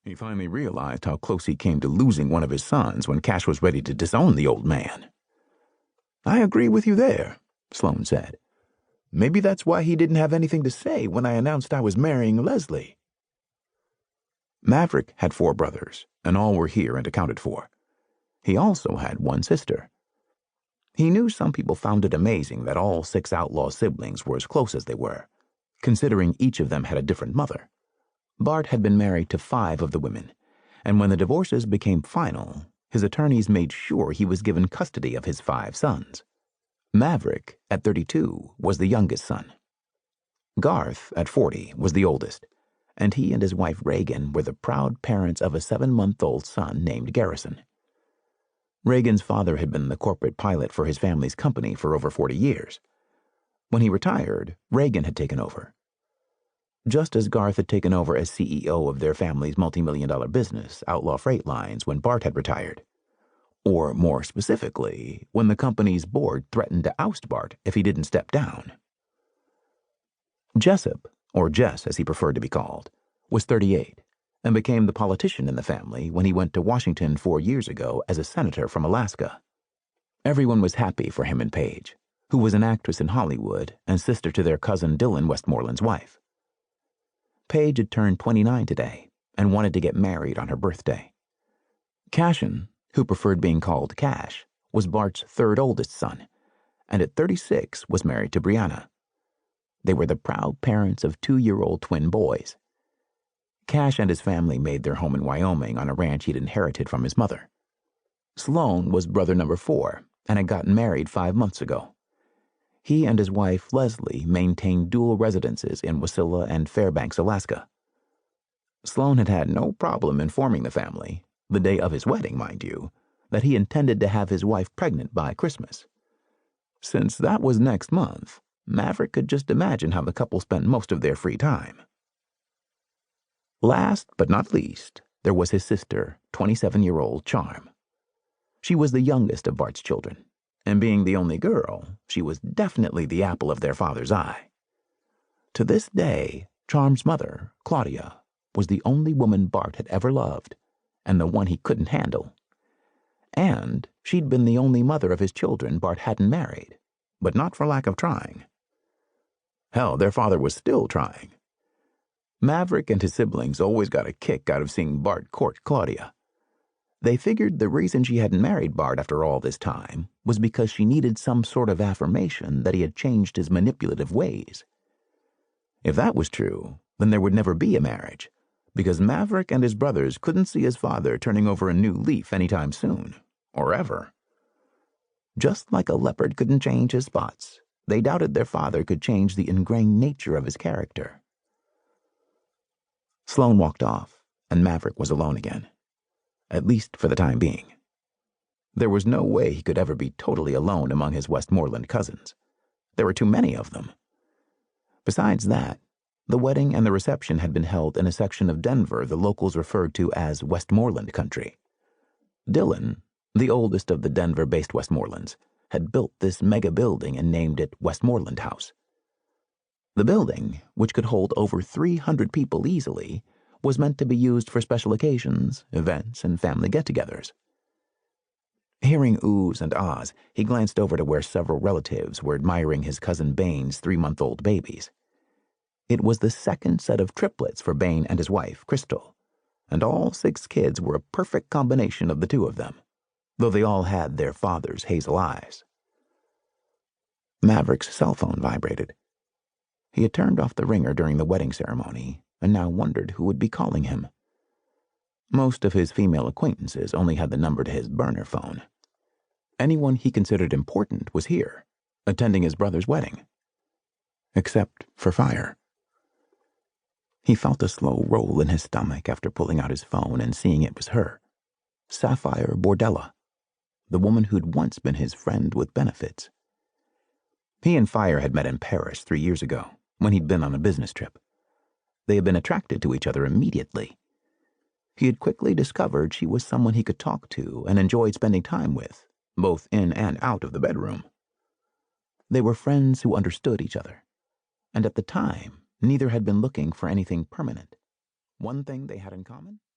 He finally realized how close he came to losing one of his sons when Cash was ready to disown the old man. "I agree with you there," Sloane said. "Maybe that's why he didn't have anything to say when I announced I was marrying Leslie." Maverick had 4 brothers, and all were here and accounted for. He also had 1 sister. He knew some people found it amazing that all 6 outlaw siblings were as close as they were, considering each of them had a different mother. Bart had been married to 5 of the women, and when the divorces became final, his attorneys made sure he was given custody of his 5 sons. Maverick, at 32, was the youngest son. Garth, at 40, was the oldest, and he and his wife Reagan were the proud parents of a 7-month-old son named Garrison. Reagan's father had been the corporate pilot for his family's company for over 40 years. When he retired, Reagan had taken over. Just as Garth had taken over as CEO of their family's multi-million-dollar business, Outlaw Freight Lines, when Bart had retired. Or, more specifically, when the company's board threatened to oust Bart if he didn't step down. Jessup, or Jess as he preferred to be called, was 38 and became the politician in the family when he went to Washington 4 years ago as a senator from Alaska. Everyone was happy for him and Paige, who was an actress in Hollywood and sister to their cousin Dylan Westmoreland's wife. Paige had turned 29 today and wanted to get married on her birthday. Cashin, who preferred being called Cash, was Bart's 3rd oldest son, and at 36 was married to Brianna. They were the proud parents of 2-year-old twin boys. Cash and his family made their home in Wyoming on a ranch he'd inherited from his mother. Sloane was brother number 4 and had gotten married 5 months ago. He and his wife, Leslie, maintained dual residences in Wasilla and Fairbanks, Alaska. Sloane had had no problem informing the family, the day of his wedding, mind you, that he intended to have his wife pregnant by Christmas. Since that was next month, Maverick could just imagine how the couple spent most of their free time. Last but not least, there was his sister, 27-year-old Charm. She was the youngest of Bart's children, and being the only girl, she was definitely the apple of their father's eye. To this day, Charm's mother, Claudia, was the only woman Bart had ever loved, and the one he couldn't handle. And she'd been the only mother of his children Bart hadn't married, but not for lack of trying. Hell, their father was still trying. Maverick and his siblings always got a kick out of seeing Bart court Claudia. They figured the reason she hadn't married Bart after all this time was because she needed some sort of affirmation that he had changed his manipulative ways. If that was true, then there would never be a marriage, because Maverick and his brothers couldn't see his father turning over a new leaf anytime soon, or ever. Just like a leopard couldn't change his spots, they doubted their father could change the ingrained nature of his character. Sloane walked off, and Maverick was alone again. At least for the time being. There was no way he could ever be totally alone among his Westmoreland cousins. There were too many of them. Besides that, the wedding and the reception had been held in a section of Denver the locals referred to as Westmoreland country. Dylan, the oldest of the Denver-based Westmorelands, had built this mega building and named it Westmoreland House. The building, which could hold over 300 people easily, was meant to be used for special occasions, events, and family get-togethers. Hearing oohs and ahs, he glanced over to where several relatives were admiring his cousin Bane's 3-month-old babies. It was the second set of triplets for Bane and his wife, Crystal, and all 6 kids were a perfect combination of the 2 of them, though they all had their father's hazel eyes. Maverick's cell phone vibrated. He had turned off the ringer during the wedding ceremony and now wondered who would be calling him. Most of his female acquaintances only had the number to his burner phone. Anyone he considered important was here, attending his brother's wedding. Except for Phire. He felt a slow roll in his stomach after pulling out his phone and seeing it was her, Sapphire Bordella, the woman who'd once been his friend with benefits. He and Phire had met in Paris 3 years ago, when he'd been on a business trip. They had been attracted to each other immediately. He had quickly discovered she was someone he could talk to and enjoyed spending time with, both in and out of the bedroom. They were friends who understood each other, and at the time, neither had been looking for anything permanent. One thing they had in common?